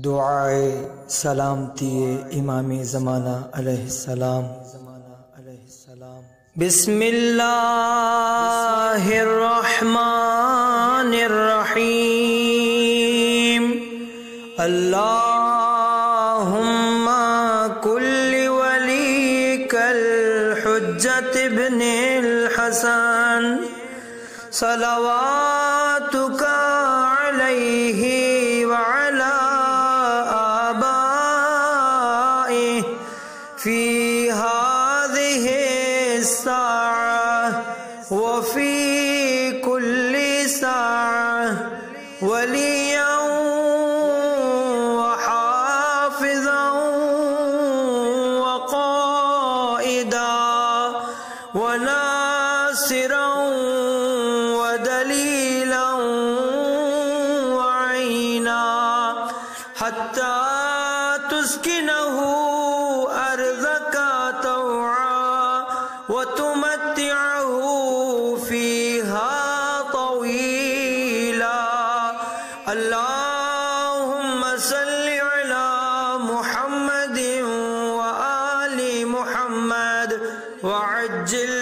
دعائے سلامتی امام زمانہ علیہ السلام۔ بسم اللہ الرحمن الرحیم۔ اللہم کل ولیک الحجۃ ابن الحسن صلواتک علیہ وعلی فی هذه الساعة وفي كل ساعة وليا وحافظا وقائدا وناصرا ودليلا وعينا حتى تسكنه وتمتعه فيها طويلا۔ اللهم صل على محمد وآل محمد وعجل